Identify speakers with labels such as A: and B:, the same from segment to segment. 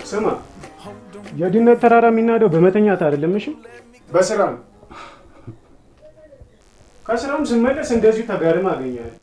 A: ስማ የድነት ተራራ የሚናደው በመተኛት አይደለም እሺ በስራ ነው ከስራም ስመለስ እንደዚህ ተጋርማ አገኛለሁ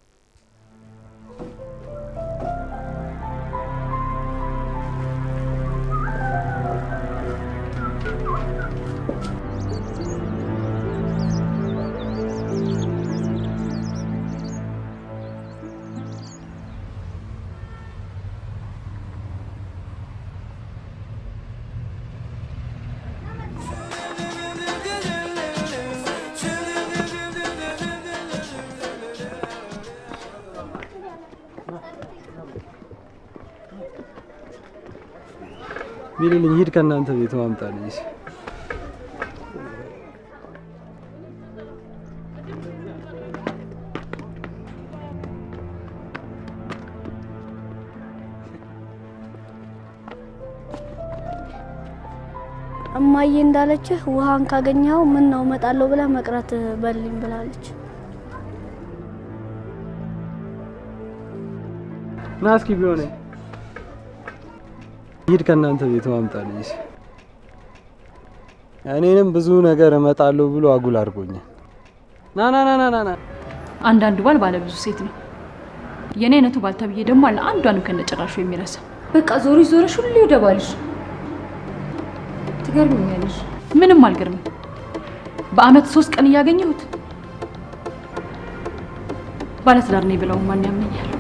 B: ቢልልኝ ሂድ ከናንተ ቤት ማምጣልኝ
C: እማዬ እንዳለች ውሃን ካገኘው ምን ነው መጣለው ብለ መቅረት በልኝ ብላለች
B: ናስኪ ቢሆነ ሂድ ከናንተ ቤት ማምጣልኝ እኔንም ብዙ ነገር እመጣለሁ ብሎ አጉል አድርጎኛል ና
D: አንዳንዱ ባለ ብዙ ሴት ነው የኔ አይነቱ ባልተብዬ ደግሞ አለ አንዷን ከነጨራሹ የሚረሳ
E: በቃ ዞርሽ ሁሉ ይደባልሽ ትገርምኛለሽ
D: ምንም አልገርም በአመት 3 ቀን ያገኘሁት ባለትዳር ነኝ ብለው ማን ያመኛል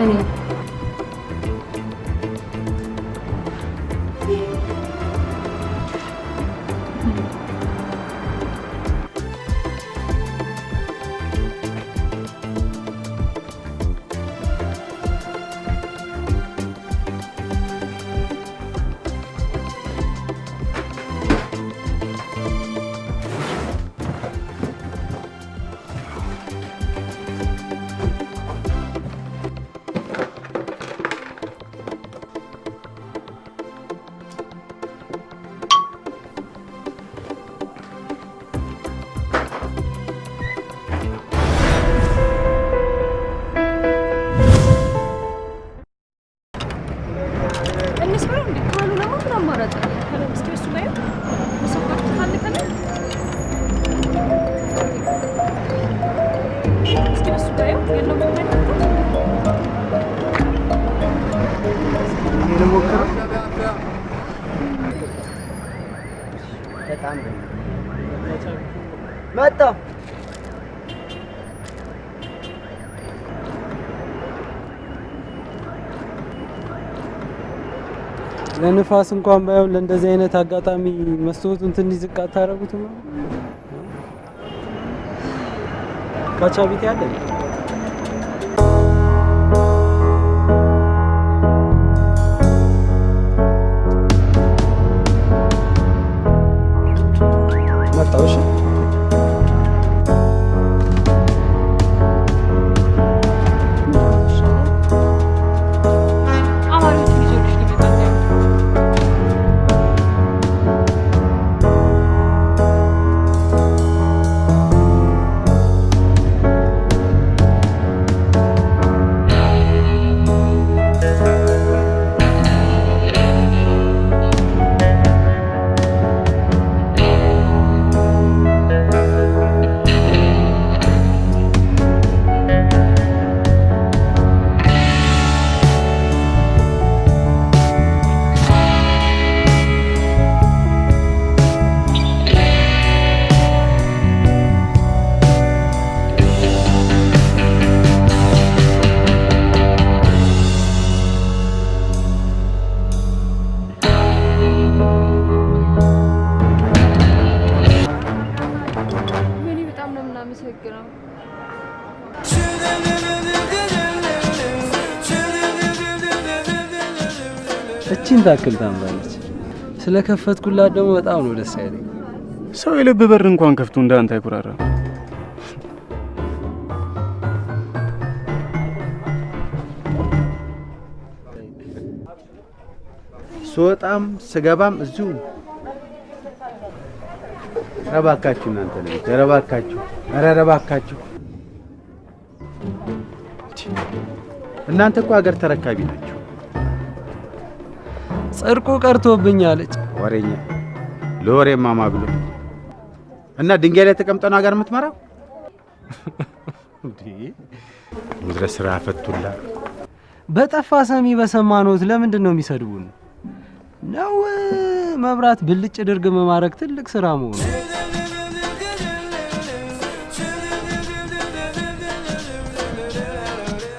E: እኔ
B: መጣ ለንፋስ እንኳን ባይሆን ለእንደዚህ አይነት አጋጣሚ መስዋዕቱን ትንሽ ዝቅ አታረጉትም ካቻ ቤት ያለ መጣውሽ እቺን ታክል ታምራለች ስለከፈትኩላት ደግሞ በጣም ነው ደስ ያለኝ
A: ሰው የልብ በር እንኳን ከፍቶ እንዳንተ አይኩራራ
F: ሶጣም ስገባም እዚሁ ረባካችሁ እናንተ ነው ረባካችሁ ረባካችሁ እናንተ እኮ ሀገር ተረካቢ ናችሁ
B: ጽድቁ ቀርቶብኛለች።
F: ወሬኛ ለወሬማ ማብሎ እና ድንጋይ ላይ ተቀምጠው ነው ሀገር የምትመራው እንዴ? ምድረ ስራ ፈቱላ።
B: በጠፋ ሰሚ በሰማኖት ለምንድን ነው የሚሰድቡን? ነው መብራት ብልጭ ድርግ መማረክ ትልቅ ስራ መሆኑ።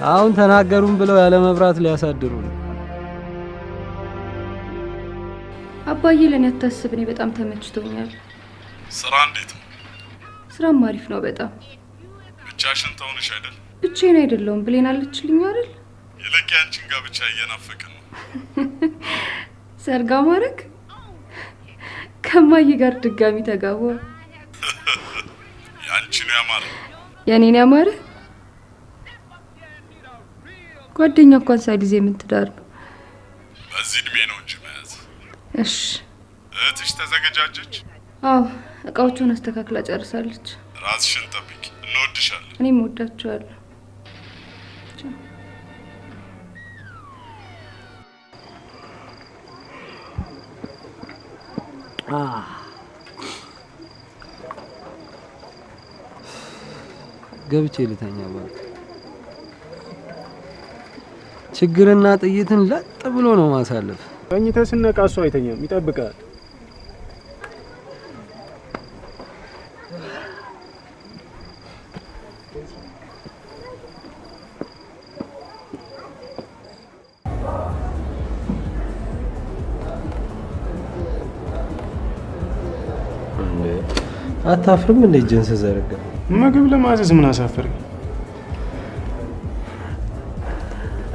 B: አሁን ተናገሩን ብለው ያለ መብራት ሊያሳድሩን።
E: አባዬ ለኔ አታስብ፣ እኔ በጣም ተመችቶኛል።
G: ስራ እንዴት ነው?
E: ስራም አሪፍ ነው በጣም።
G: ብቻሽን ተውንሽ አይደል?
E: ብቻዬን አይደለሁም፣ ብሌን አለችልኝ አይደል?
G: ይልቅ ያንቺን ጋብቻ እየናፈቅን ነው።
E: ሰርጋ ማረግ ከማዬ ጋር ድጋሚ ተጋባ።
G: ያንቺን ያማረ
E: ያኔን ያማረ ጓደኛ እንኳን ሳይዲዜ ምን ትዳር ነው?
G: በዚህ እድሜ ነው እንጂ መያዝ።
E: እሺ
G: እህትሽ ተዘገጃጀች?
E: አዎ እቃዎቹን አስተካክላ ጨርሳለች።
G: ራስሽን ጠብቂ፣ እንወድሻለን።
E: እኔም እወዳቸዋለሁ።
B: ገብቼ ልተኛ ባክ። ችግርና ጥይትን ለጥ ብሎ ነው ማሳለፍ።
A: ተኝተህ ስነቃ እሱ አይተኛም፣ ይጠብቃል።
B: አታፍርም እንዴ ጀንስ ዘረጋ?
A: ምግብ ለማዘዝ ምን አሳፈረኝ?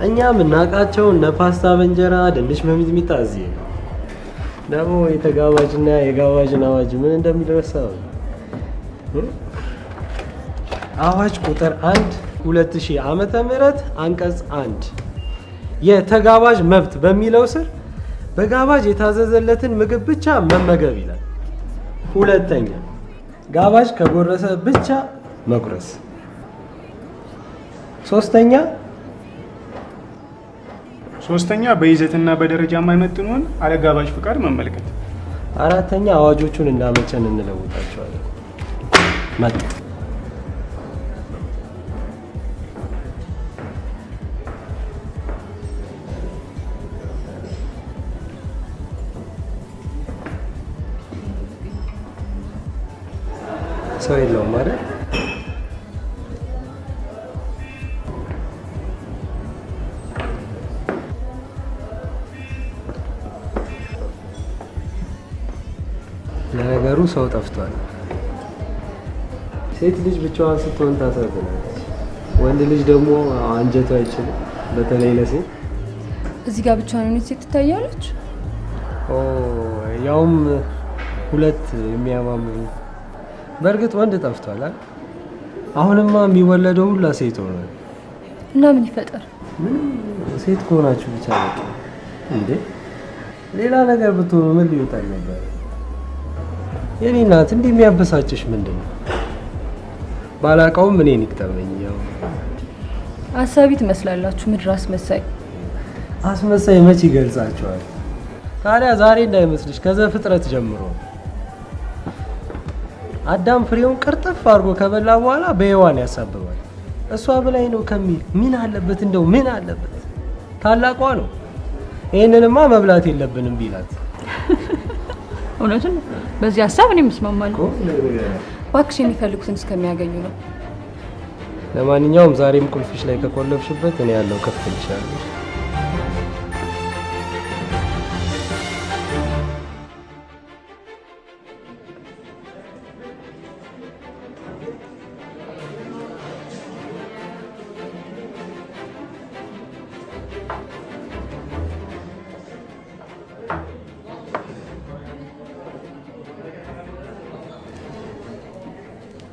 B: እኛ ምናቃቸው እነ ፓስታ በእንጀራ ድንች በሚጥሚጣ እዚህ ደግሞ የተጋባዥና የጋባዥን አዋጅ ምን እንደሚደርሰው አዋጅ ቁጥር 1 2000 ዓመተ ምህረት አንቀጽ 1 የተጋባዥ መብት በሚለው ስር በጋባዥ የታዘዘለትን ምግብ ብቻ መመገብ ይላል። ሁለተኛ ጋባዥ ከጎረሰ ብቻ መጉረስ።
A: ሶስተኛ በይዘትና በደረጃ የማይመጥኑን አለጋባዥ ፍቃድ መመልከት።
B: አራተኛ አዋጆቹን እንዳመቸን እንለውጣቸዋለን። መጥ ሰው የለውም አይደል? ለነገሩ ሰው ጠፍቷል። ሴት ልጅ ብቻዋን ስትሆን ታሳዝናለች። ወንድ ልጅ ደግሞ አንጀቱ አይችልም፣ በተለይ ለሴት።
E: እዚህ ጋር ብቻ ነው ሴት ትታያለች።
B: ያውም ሁለት የሚያማምሩ። በእርግጥ ወንድ ጠፍቷል አይደል? አሁንማ የሚወለደው ሁላ ሴት ሆኗል።
E: እና ምን ይፈጠር?
B: ሴት ከሆናችሁ ብቻ ነው እንዴ? ሌላ ነገር ብትሆኑ ምን ሊወጣል ነበር? የኔ እናት እንዲህ የሚያበሳጭሽ ምንድን ነው? ባላውቀውም እኔን ይቅጠመኝ። ያው
E: አሳቢ ትመስላላችሁ፣ ምድር አስመሳይ።
B: አስመሳይ መች ይገልጻቸዋል? ታዲያ ዛሬ እንዳይመስልሽ ከዘፍጥረት ጀምሮ አዳም ፍሬውን ቅርጥፍ አድርጎ ከበላ በኋላ በሔዋን ያሳብባል። እሷ በላይ ነው ከሚል ምን አለበት እንደው ምን አለበት? ታላቋ ነው። ይሄንንማ መብላት የለብንም ቢላት
D: እውነቱን በዚህ ሀሳብ እኔ መስማማለሁ።
E: እባክሽ የሚፈልጉትን እስከሚያገኙ ነው።
B: ለማንኛውም ዛሬም ቁልፍሽ ላይ ከቆለፍሽበት እኔ ያለው ከፍልሻለሁ።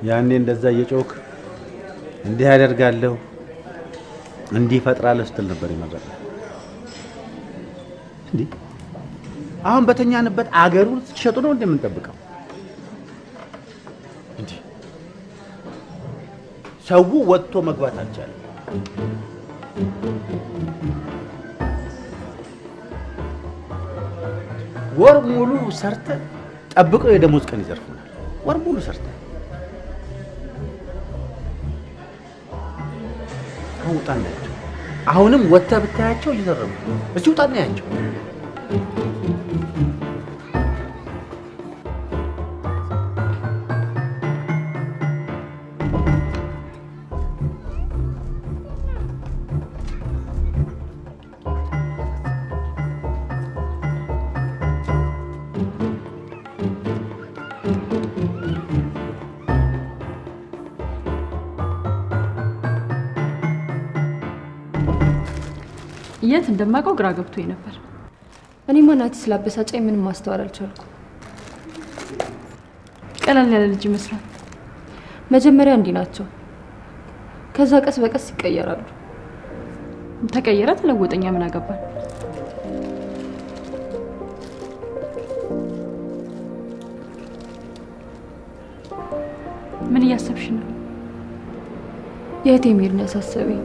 F: ያኔ እንደዛ እየጮክ እንዲህ ያደርጋለሁ እንዲህ ፈጥራለሁ ስትል ነበር ይመረጥ። እንዴ አሁን በተኛንበት አገሩን ስትሸጡ ነው እንደምንጠብቀው? እንዴ ሰው ወጥቶ መግባት አልቻለም። ወር ሙሉ ሰርተን ጠብቀው የደሞዝ ቀን ይዘርፉናል። ወር ሙሉ ሰርተን አሁን ውጣና ያቸው። አሁንም ወጥተህ ብታያቸው እየዘረፉ እስቲ ውጣና ያቸው።
D: የት እንደማውቀው ግራ ገብቶኝ ነበር።
E: እኔማ ናቲ ስላበሳጨኝ ምንም ማስተዋል አልቻልኩም።
D: ቀላል ያለ ልጅ ይመስላል።
E: መጀመሪያ እንዲህ ናቸው፣ ከዛ ቀስ በቀስ ይቀየራሉ።
D: ተቀየረ ተለወጠኛ ምን አገባል? ምን እያሰብሽ ነው?
E: የእህቴ ሚር ነው ያሳሰበኝ።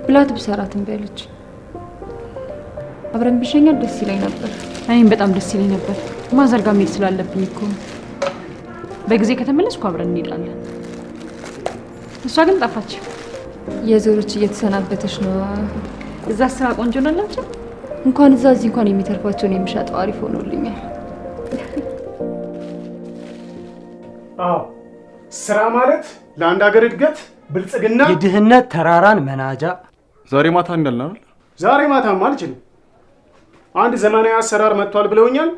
E: ብላት ብሰራትን በልጅ አብረን ቢሸኛል ደስ ይለኝ ነበር።
D: እኔም በጣም ደስ ይለኝ ነበር። ማዘር ጋር መሄድ ስላለብኝ እኮ በጊዜ ከተመለስኩ አብረን እንሄዳለን። እሷ ግን ጠፋች።
E: የዞሮች እየተሰናበተች ነው።
D: እዛ ስራ ቆንጆ ነላችሁ።
E: እንኳን እዛ እዚህ እንኳን የሚተርፋቸውን የሚሻጠው አሪፍ ሆኖልኛል።
A: አዎ ስራ ማለት ለአንድ ሀገር እድገት ብልጽግና
B: የድህነት ተራራን መናጃ።
G: ዛሬ ማታ እንዳልናል።
A: ዛሬ ማታማ አልችልም። አንድ ዘመናዊ አሰራር መጥቷል ብለውኛል።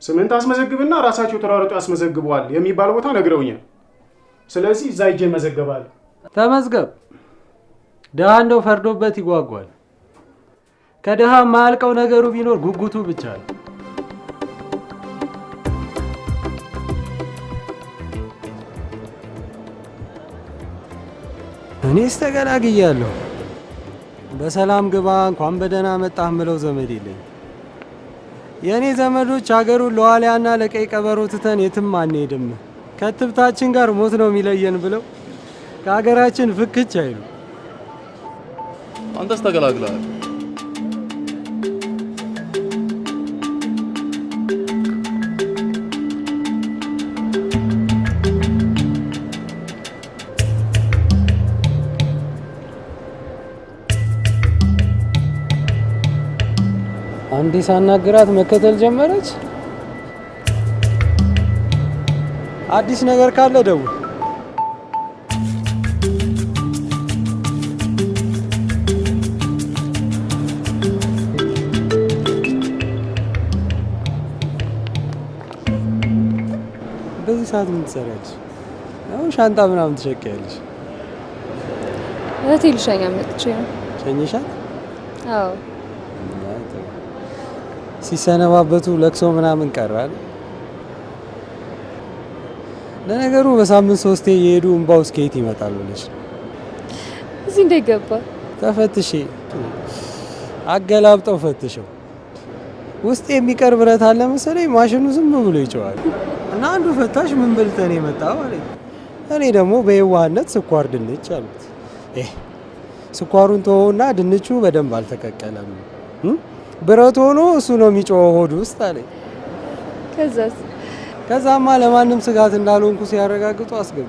A: ስምንት አስመዘግብና ራሳቸው ተራርጦ ያስመዘግበዋል የሚባል ቦታ ነግረውኛል። ስለዚህ እዛ ሂጄ መዘገባለሁ።
B: ተመዝገብ። ደሃ እንደው ፈርዶበት ይጓጓል። ከደሃ የማያልቀው ነገሩ ቢኖር ጉጉቱ ብቻ ነው። እኔስ ተገላግያለሁ። በሰላም ግባ እንኳን በደህና መጣህ ምለው ዘመድ የለኝ። የእኔ ዘመዶች ሀገሩን ለዋልያና ለቀይ ቀበሮ ትተን የትም አንሄድም፣ ከትብታችን ጋር ሞት ነው የሚለየን ብለው ከሀገራችን ፍክች አይሉ።
G: አንተስ ተገላግለሃል።
B: አንዴ ሳናግራት መከተል ጀመረች። አዲስ ነገር ካለ ደውል። በዚህ ሰዓት ምን ትሰሪያለሽ? አሁን ሻንጣ ምናምን ትሸከያለሽ?
E: እህቴ ልሸኛ መጥቼ ነው።
B: ሸኝሻት?
E: አዎ።
B: ሲሰነባበቱ ለቅሶ ምናምን ቀራል። ለነገሩ በሳምንት 3 እየሄዱ እንባው እስከየት ይመጣል ብለሽ
E: እዚህ እንደገባ
B: ተፈትሼ አገላብጠው ፈትሸው ውስጥ የሚቀር ብረት አለ መሰለኝ። ማሽኑ ዝም ብሎ ይጮሃል እና አንዱ ፈታሽ ምን ብልተን የመጣው አለኝ። እኔ ደግሞ በየዋህነት ስኳር ድንች አሉት። ስኳሩን ተወውና ድንቹ በደንብ አልተቀቀለም፣ ብረት ሆኖ እሱ ነው የሚጮኸው ሆድ ውስጥ አለኝ። ከዛማ ለማንም ስጋት እንዳልሆንኩ ሲያረጋግጡ አስገቡ።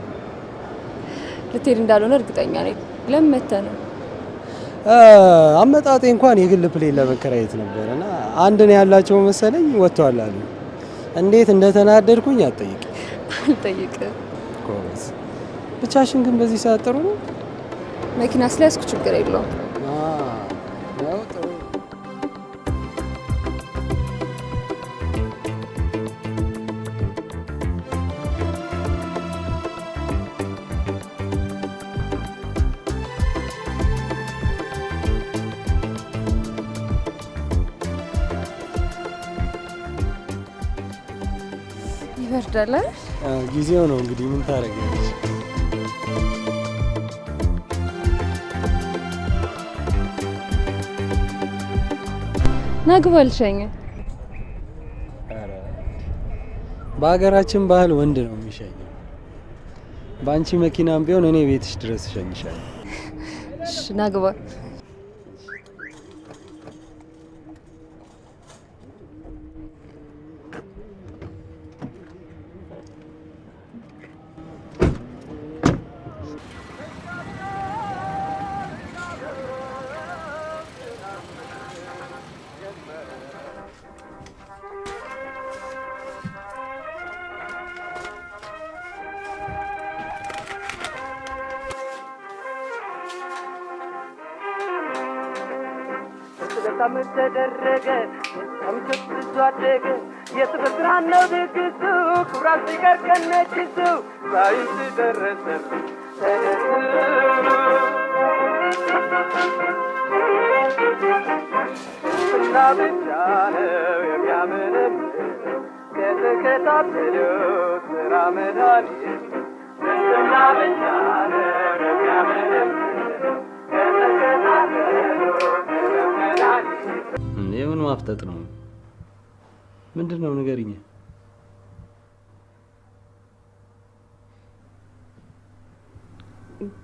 E: ልትሄድ እንዳልሆነ እርግጠኛ ነኝ። ለምን መተህ ነው?
B: አመጣጤ እንኳን የግል ፕሌን ለመከራየት ነበርና አንድ ነው ያላቸው መሰለኝ ወጥቷል አሉ። እንዴት እንደተናደድኩኝ አትጠይቂ።
E: አልጠይቅም።
B: ጎበዝ። ብቻሽን ግን በዚህ ሰዓት ጥሩ ነው?
E: መኪና ስለያዝኩ ችግር የለውም።
B: ያው ጥሩ።
E: ይበርዳል።
B: ጊዜው ነው እንግዲህ ምን ታደርጊያለሽ?
E: ናግባ ልሸኝ።
B: በሀገራችን ባህል ወንድ ነው የሚሸኘው። በአንቺ መኪናም ቢሆን እኔ ቤትሽ ድረስ እሸኝሻለሁ።
E: እሺ ናግባ።
H: ዓመት ተደረገ አምጥቶ ብዙ አደገ የትብብራን ነው ድግሱ ኩራት ሲቀር ከነጭሱ ሳይንስ ደረሰ እና ብቻ ነው የሚያምንም ከተከታተለው ስራ መድኃኒት እና ብቻ ነው የሚያምንም
B: የምን ማፍጠጥ ነው? ምንድን ነው ንገሪኝ።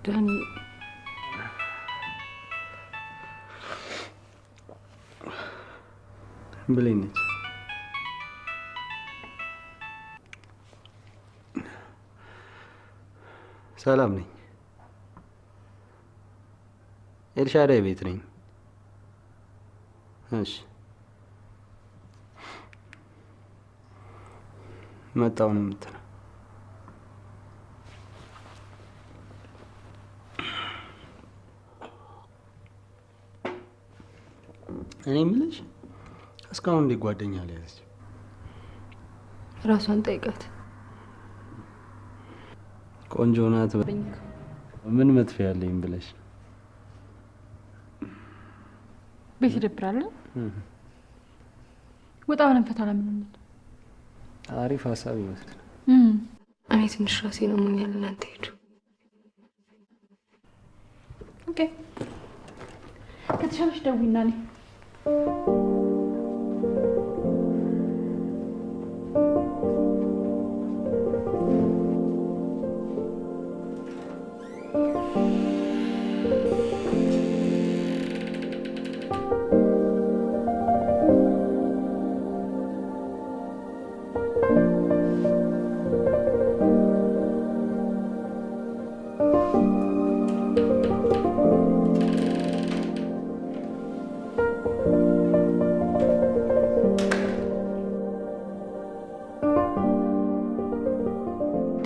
E: ዳኒ
B: ብሌን ነች። ሰላም ነኝ። ኤልሻዳይ ቤት ነኝ። እሺ መጣሁ ነው የምትለው? እኔ የምልሽ እስካሁን እንዴት ጓደኛ አልያዘች?
E: ራሷን ጠይቃት።
B: ቆንጆ ናት። ምን መጥፊያ ያለኝ ብለሽ?
D: ቤት ይደብራል። ወጣ ብለን ፈታ ለምን?
B: አሪፍ ሀሳብ ይመስላል።
E: እኔ ትንሽ ራሴን አሞኛል። እናንተ ሄዱ።
D: ኦኬ ከተሻለሽ ደውይና ነኝ።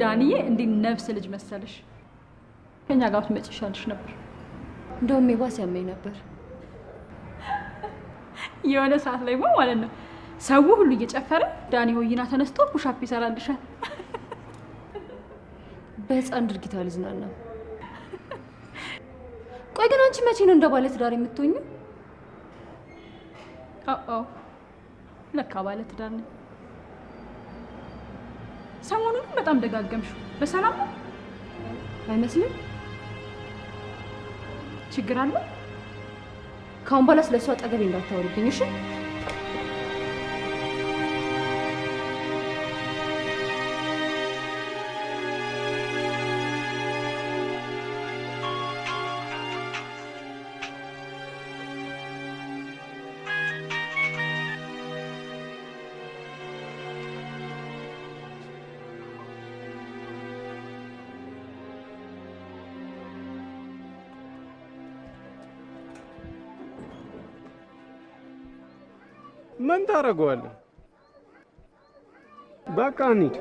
D: ዳንዬ እንዴ ነፍስ ልጅ መሰለሽ። ከኛ ጋር ብትመጪ ይሻልሽ ነበር።
E: እንደውም የባስ ያመኝ ነበር።
D: የሆነ ሰዓት ላይ ማለት ነው ሰው ሁሉ እየጨፈረ ዳኒ ሆይና ተነስቶ ፑሻፕ ይሰራልሻል።
E: በህፃን ድርጊት አልዝናናም። ቆይ ግን አንቺ መቼ ነው እንደ ባለ ትዳር የምትሆኚው?
D: አዎ ለካ ባለ ትዳር ነኝ። ሰሞኑን በጣም ደጋገምሽ። በሰላም ነው
E: አይመስልም?
D: ችግር አለ?
E: ካሁን በኋላ ስለሷ አጠገቤ እንዳታወሪብኝ እሺ?
A: ምን ታደርገዋለህ? በቃ እንሂድ።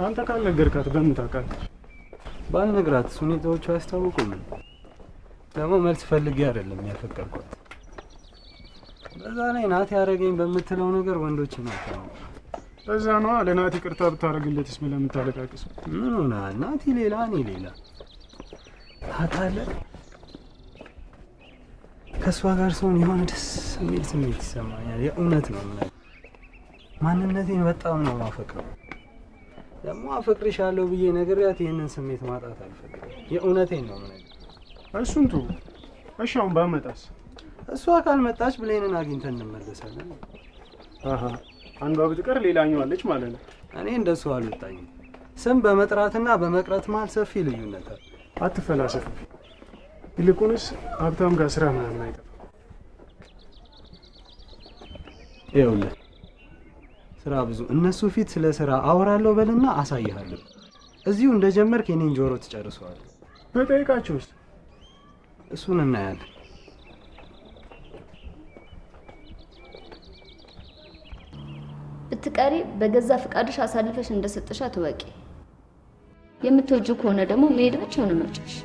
A: አንተ ካልነገርካት በምን ታውቃለች?
B: ባልነግራት ሁኔታዎቹ አያስታውቁም። ደግሞ መልስ ፈልጌ አይደለም ያፈቀርኳት። በዛ ላይ ናቲ ያረገኝ በምትለው ነገር ወንዶች ናቸው።
A: በዛ ነው ለናቲ ይቅርታ ብታረግለትስ ምን ለምታለቃቅስ?
B: ምን ሆነ? ናቲ ሌላ እኔ ሌላ። ታውቃለህ፣ ከሷ ጋር ሰውን የሆነ ደስ የሚል ስሜት ይሰማኛል። የእውነት ነው ማለት ማንነቴን በጣም ነው ማፈቅረው። ደግሞ አፈቅርሻለሁ ብዬ ነግሬያት ይሄንን ስሜት ማጣት አልፈልግም። የእውነቴን ነው ማለት
A: እሱን ቱ እሺ፣ አሁን ባመጣስ?
B: እሷ ካልመጣች ብሌንን አግኝተን እንመለሳለን።
A: አሃ አንዷ ብትቀር ሌላኛው አለች ማለት ነው።
B: እኔ እንደሱ አልወጣኝም። ስም በመጥራትና በመቅረት መሀል ሰፊ ልዩነት አለ።
A: አትፈላሰፍ። ይልቁንስ ሀብታም ጋር ስራ ምናምን አይጠፋም።
B: ይኸውልህ ስራ ብዙ እነሱ ፊት ስለ ስራ አወራለሁ በልና አሳይሃለሁ። እዚሁ እንደጀመርክ የኔን ጆሮ ትጨርሰዋለህ።
A: በጠይቃቸውስ?
B: እሱን እናያለን።
E: ብትቀሪ በገዛ ፍቃድሽ አሳልፈሽ እንደሰጠሻ ትወቂ። የምትወጂው ከሆነ ደግሞ መሄድ ብቻ ነው ምርጫሽ።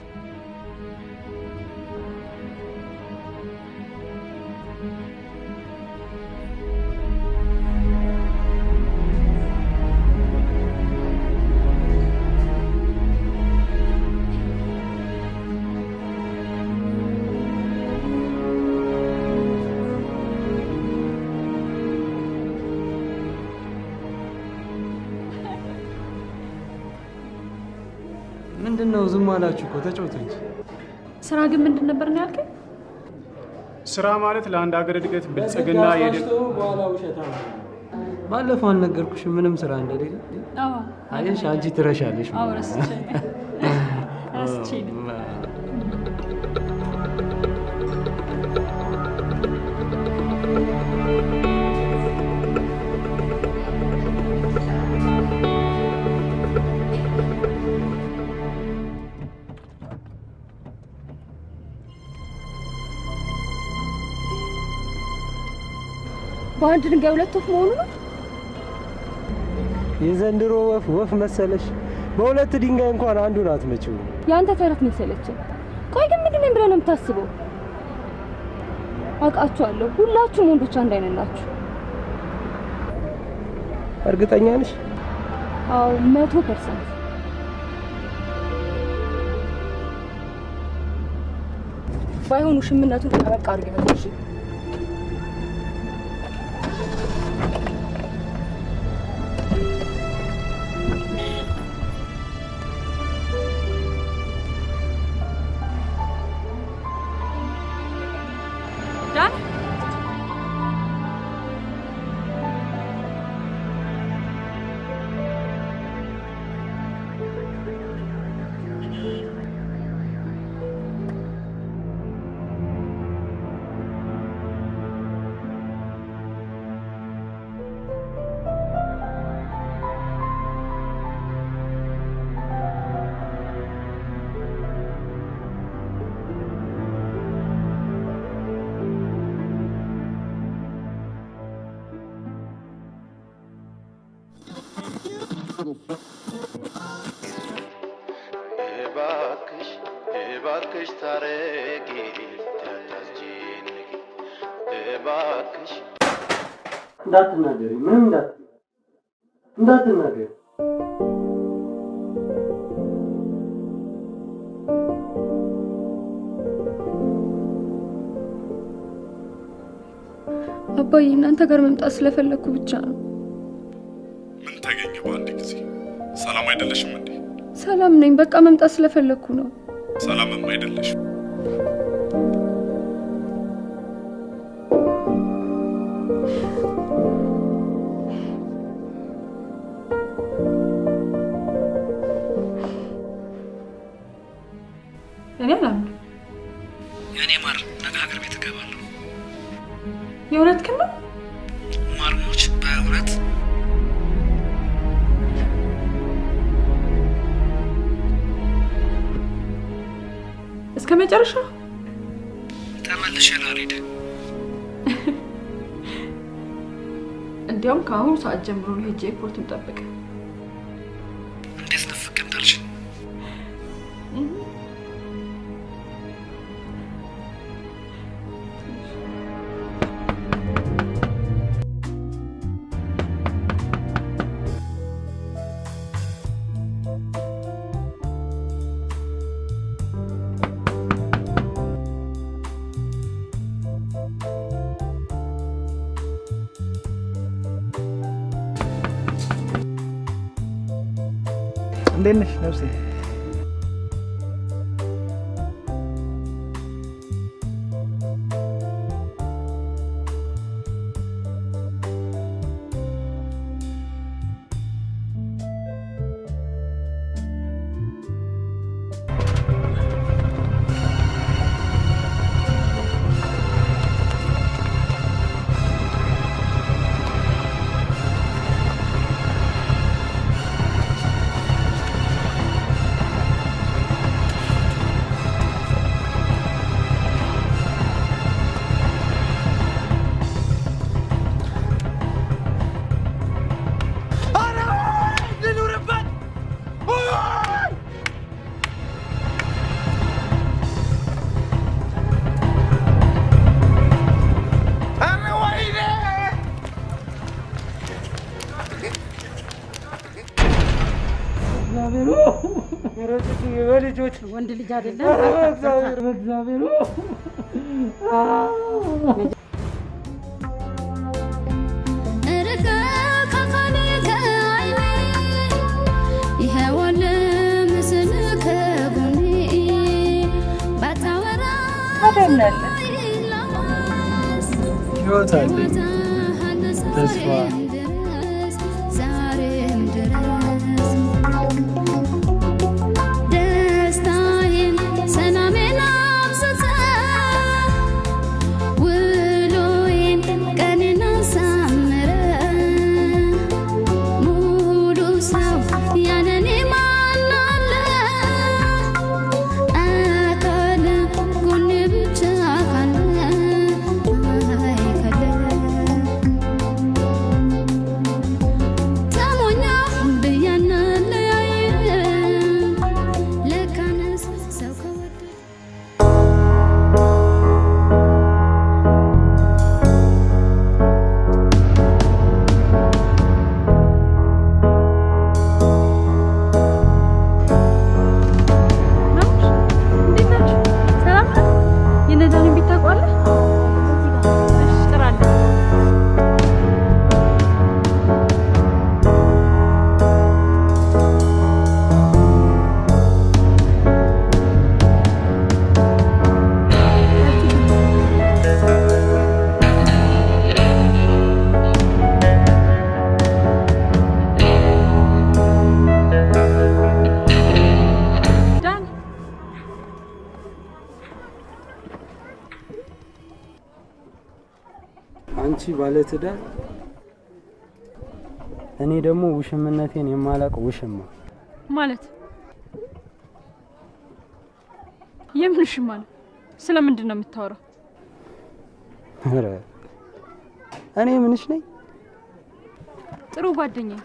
B: ምንድነው ዝም አላችሁ እኮ ተጫወቱ እንጂ።
D: ስራ ግን ምንድን ነበር ነው ያልከኝ?
A: ስራ ማለት ለአንድ ሀገር እድገት ብልጽግና
B: በኋላ ውሸታ ነው። ባለፈው አልነገርኩሽም ምንም ስራ እንደሌለ?
D: አዎ
B: አየሽ፣ አንቺ ትረሻለሽ።
D: አዎ ረስቼ ነው።
E: በአንድ ድንጋይ ሁለት ወፍ መሆኑ ነው።
B: የዘንድሮ ወፍ መሰለሽ? በሁለት ድንጋይ እንኳን አንዱን አትመጪው።
E: ያንተ ተረት መሰለች። ቆይ ግን ምንድን ነኝ ብለህ ነው የምታስበው? አውቃችኋለሁ፣ ሁላችሁም ወንዶች አንድ አይነት ናችሁ።
B: እርግጠኛ ነሽ?
E: አዎ 100%። ባይሆኑ ሽምነቱን ጠበቅ አድርገህ በልሽ።
F: እባክሽ ታረቂ ታታስጨንቂ እባክሽ
B: እንዳትናገሪ፣ ምንም እንዳትናገሪ።
E: አባዬ እናንተ ጋር መምጣት ስለፈለኩ ብቻ ነው።
G: ምን ተገኘ በአንድ ጊዜ? ሰላም አይደለሽም እንዴ?
E: ሰላም ነኝ፣ በቃ መምጣት ስለፈለኩ ነው።
G: ሰላምም አይደለሽም።
D: እኔ አላምንም።
I: የኔ ማር ነገ ሀገር ቤት እገባለሁ።
D: የእውነት ግን ነው?
I: ማርሞች በእውነት
D: እስከ መጨረሻው
I: ተመልሼ ላልሄድ።
D: እንዲያውም ከአሁኑ ሰዓት ጀምሮ ነው ሄጄ ኤርፖርቱን ጠብቅ።
I: እንዴት ነፍቅ እንዳልሽ
J: እንዴት ነሽ ነፍሴ?
K: ልጆች ወንድ ልጅ አይደለም እግዚአብሔር
B: ተስፋ አንቺ ባለ ትዳር እኔ ደግሞ ውሽምነቴን የማላውቅ ውሽማ
D: ማለት የምን ውሽማ ነው? ስለምንድን ነው የምታወራው?
B: ኧረ እኔ ምንሽ ነኝ?
D: ጥሩ ጓደኛዬ።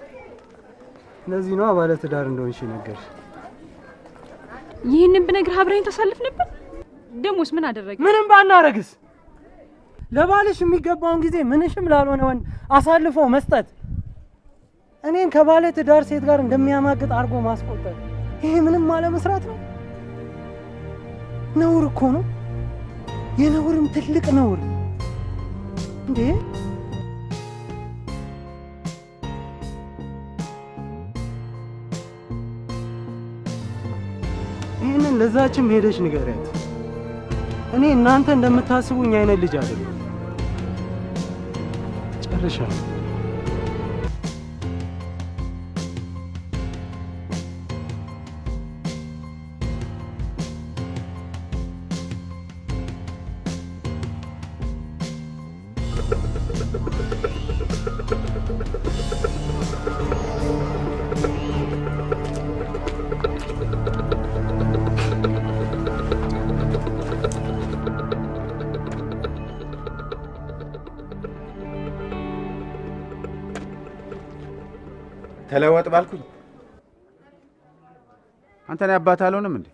B: ለዚህ ነው ባለ ትዳር እንደሆንሽ ነገርሽ።
D: ይሄንን ብነግርህ አብረኸኝ ታሳልፍ ነበር። ደሞስ ምን አደረገ?
B: ምንም ባናረግስ ለባልሽ የሚገባውን ጊዜ ምንሽም ላልሆነ ወንድ አሳልፎ መስጠት፣ እኔን ከባለ ትዳር ሴት ጋር እንደሚያማግጥ አድርጎ ማስቆጠር፣ ይሄ ምንም ማለ መስራት ነው? ነውር እኮ ነው። የነውርም ትልቅ ነውር እንዴ! ይሄንን ለዛችም ሄደሽ ንገሪያት። እኔ እናንተ እንደምታስቡኝ አይነት ልጅ አይደለም። ጨርሻለሁ።
F: ተለወጥ ባልኩኝ አንተ ነህ አባት አልሆንም እንዴ?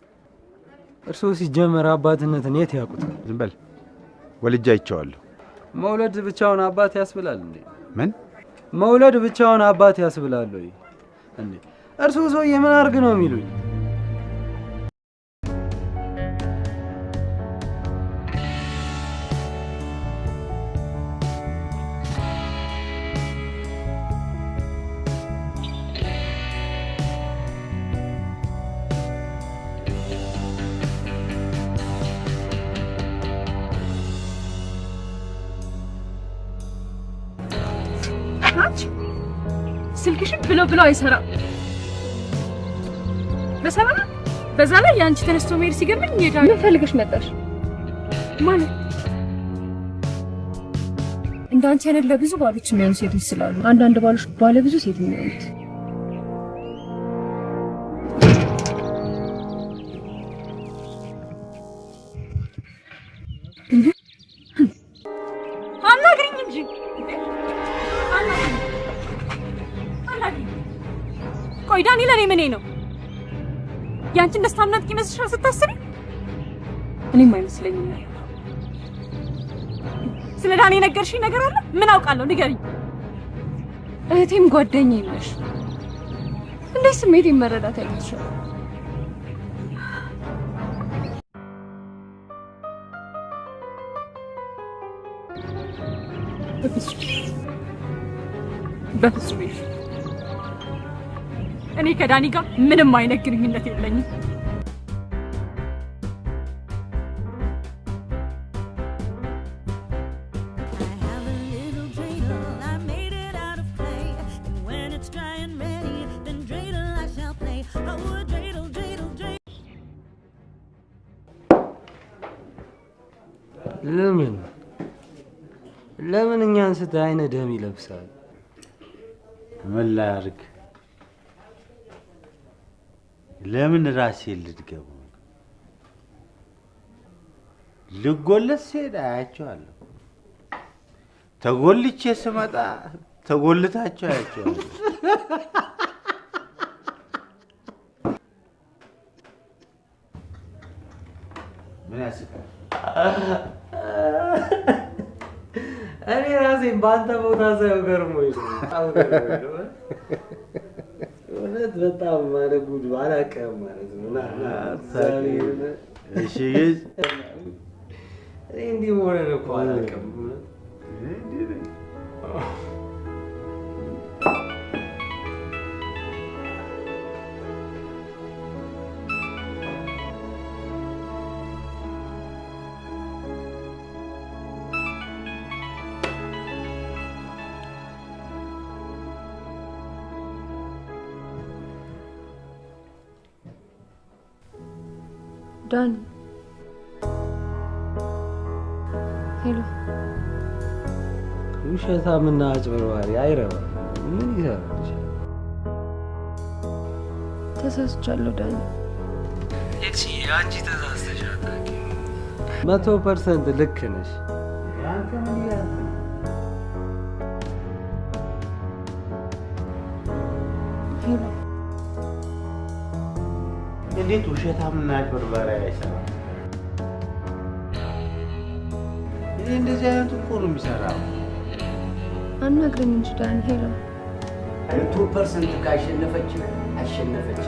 B: እርሶ ሲጀመር አባትነትን የት ያውቁታል?
F: ዝም በል። ወልጄ አይቼዋለሁ።
B: መውለድ ብቻውን አባት ያስብላል እንዴ?
F: ምን
B: መውለድ ብቻውን አባት ያስብላል ወይ እንዴ? እርሶ ሰውዬ ምን አድርግ ነው የሚሉኝ?
D: አንቺ ስልክሽን ብሎ አይሰራም። በሰላም በዛ ላይ ያንቺ ተነስቶ መሄድ ሲገርመኝ ምን ፈልገሽ መጣሽ? ማለት እንዳንቺ አይነት ለብዙ ባሎች የሚሆኑ ሴቶች ስላሉ አንዳንድ ባሎች ባለ ብዙ ሴት የሚሆኑት አናግሪኝ እንጂ አናግሪኝ። ቆይ ዳኒ ለኔ ምኔ ነው? ያንቺን ደስታ ምናምን ይመስልሻል ስታስቢ? እኔም አይመስለኝም። ስለ ዳኒ ነገርሽኝ ነገር አለ? ምን አውቃለሁ? ንገሪኝ። እህቴም ጓደኛዬም ነሽ። እንዴት ስሜቴን መረዳት ያቅትሻል? በፍጹም እኔ ከዳኒ ጋር ምንም አይነት ግንኙነት የለኝም።
B: ለምን እኛን ስታይ አይነ ደም ይለብሳል?
F: ምን ላድርግ? ለምን ራሴን ልድገሙ? ልጎለስ ስሄድ አያቸዋለሁ። ተጎልቼ ስመጣ ተጎልታቸው አያቸዋለሁ። ምን ያስቃል?
B: እኔ ራሴን በአንተ ቦታ ሳየው ገርሞኝ ነው። እውነት በጣም ማለት ጉድ አላውቅም ማለት ነው።
F: እሺ
B: እኔ እንዲህ መሆንን እኮ አላውቅም።
D: ዳኒ ሄሎ።
B: ውሸታምና አጭበርባሪ አይረባም። ምን ይሰራል?
D: ተሳስቻለሁ ዳኒ።
B: እቺ አንቺ ተሳስተሻል። 100% ልክ ነሽ። ያንተ ምን ይላል?
D: ሄሎ
F: እንዴት ውሸታምና አጭበርባሪ አይሰራም? እኔ እንደዚህ አይነት እኮ ነው የሚሰራው።
D: አናግረኝ እንጂ ዳኒ። ሄሎ
J: 100% ካሸነፈች አሸነፈች።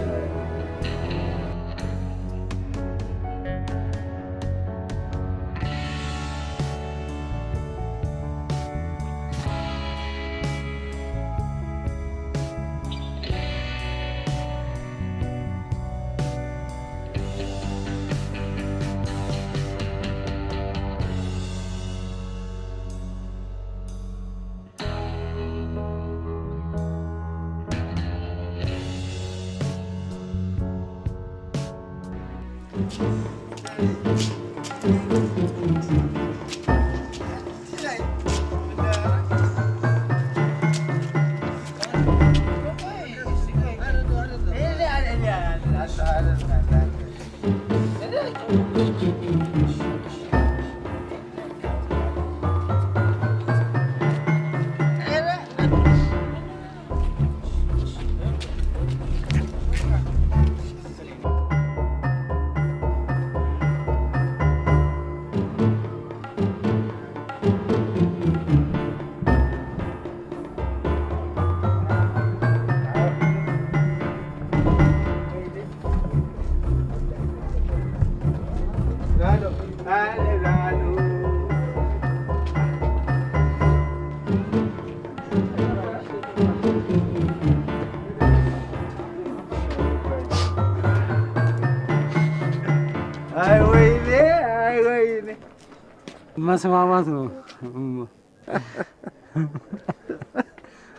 B: መስማማት ነው።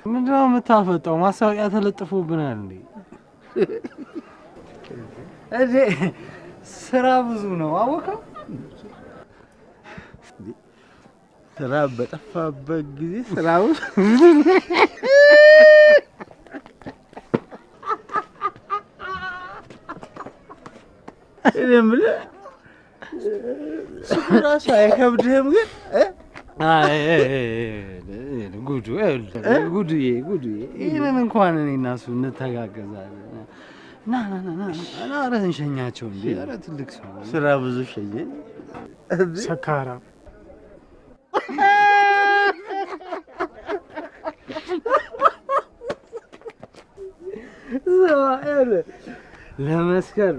B: ምንድነው የምታፈጠው? ማስታወቂያ ተለጥፎብናል እንዴ? እዴ ስራ ብዙ ነው አወቀው።
F: ስራ በጠፋበት ጊዜ ስራው እኔም ራሱ አይከብድህም ግን
B: ጉዱዬ ይህንን እንኳን እኔ እና እሱ እንተጋገዛለን። ና ኧረ እንሸኛቸው እንዴ! ኧረ ትልቅ ሰው
F: ስራ ብዙ ሸኘኝ።
A: ሰካራ
B: ለመስከር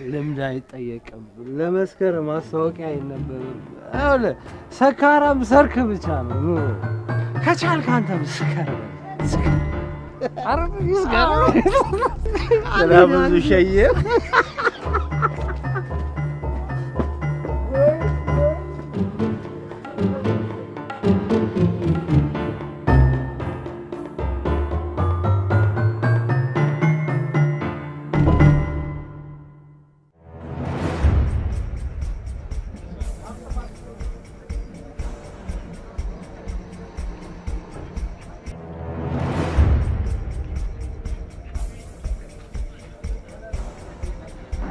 B: ልምድ አይጠየቅም። ለመስከር ማስታወቂያ አይነበብም። ይኸውልህ ሰካራም ሰርክ ብቻ ነው። ከቻልክ አንተም ስከር። ኧረ ይስገር።
F: ስራ ብዙ ሸኘ።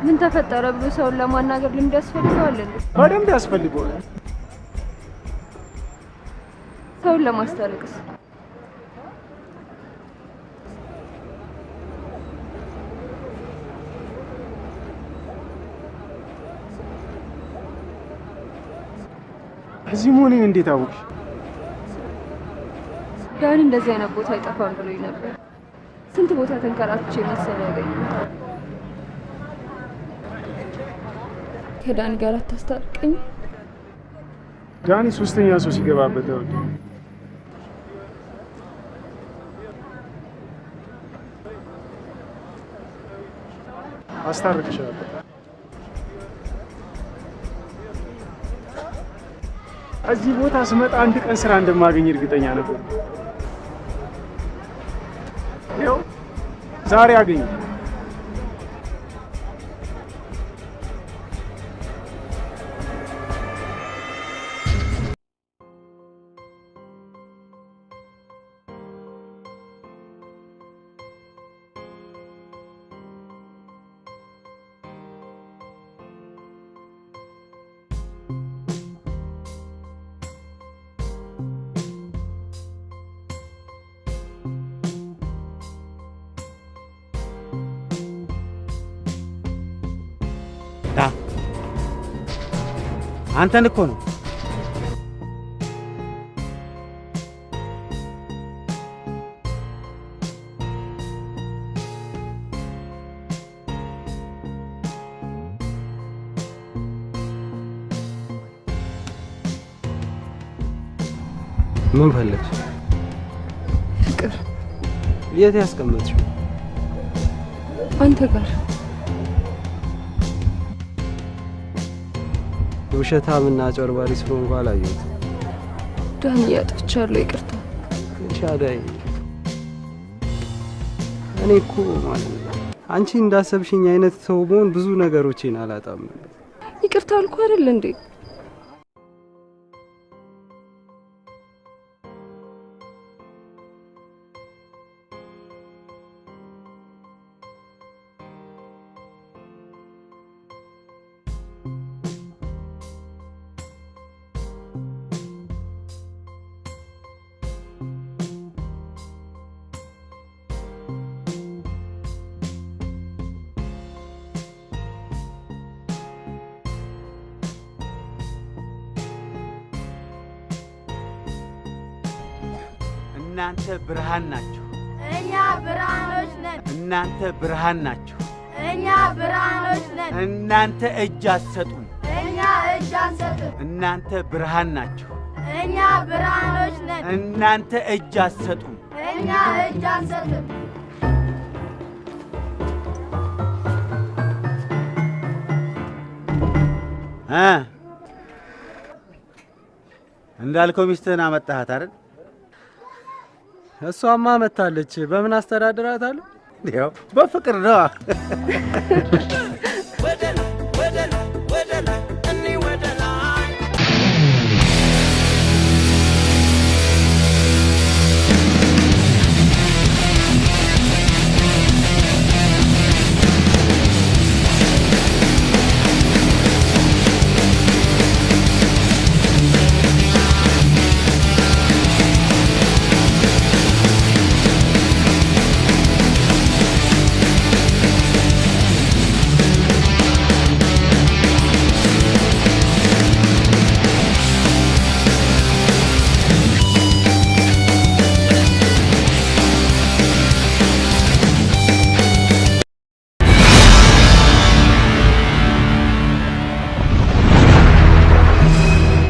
D: ምን ተፈጠረ ብሎ ሰውን ለማናገር ልምድ ያስፈልገዋል እንዴ?
A: በደንብ ያስፈልገዋል።
D: ሰውን ለማስታረቅስ?
A: እዚህ መሆኔን እንዴት አወቅሽ?
D: ዳኒ እንደዚህ አይነት ቦታ አይጠፋም ብሎኝ ነበር። ስንት ቦታ ተንከራትቼ መሰለ ያገኘሁት። ከዳኒ ጋር አታስታርቀኝ?
A: ዳኒ ሶስተኛ ሰው ሲገባበት ነው። አስታርቅሻለሁ። እዚህ ቦታ ስመጣ አንድ ቀን ስራ እንደማገኝ እርግጠኛ ነበር። ይኸው ዛሬ አገኘ።
F: አንተን እኮ ነው።
B: ምን ፈለግሽ?
D: ፍቅር።
B: የት ያስቀመጥሽው?
D: አንተ ጋር።
B: ውሸታምና አጭበርባሪ ስለሆንኩ አላየሁትም።
D: ዳኒ አጥፍቻለሁ፣ ይቅርታ።
B: ሻዳይ እኔ እኮ ማለት ነው አንቺ እንዳሰብሽኝ አይነት ሰው መሆን ብዙ ነገሮችን አላጣም።
D: ይቅርታ አልኩ አይደል እንዴ?
F: እናንተ ብርሃን ናችሁ።
L: እኛ ብርሃኖች ነን።
F: እናንተ ብርሃን ናችሁ።
L: እኛ ብርሃኖች ነን።
F: እናንተ እጅ አትሰጡም።
L: እኛ እጅ አንሰጥም።
F: እናንተ ብርሃን ናችሁ።
L: እኛ ብርሃኖች ነን።
F: እናንተ እጅ አትሰጡም።
L: እኛ እጅ አንሰጥም።
F: እንዳልከው ሚስትህን አመጣሃት አይደል?
B: እሷማ መታለች። በምን አስተዳድራታለሁ?
F: ያው በፍቅር ነው።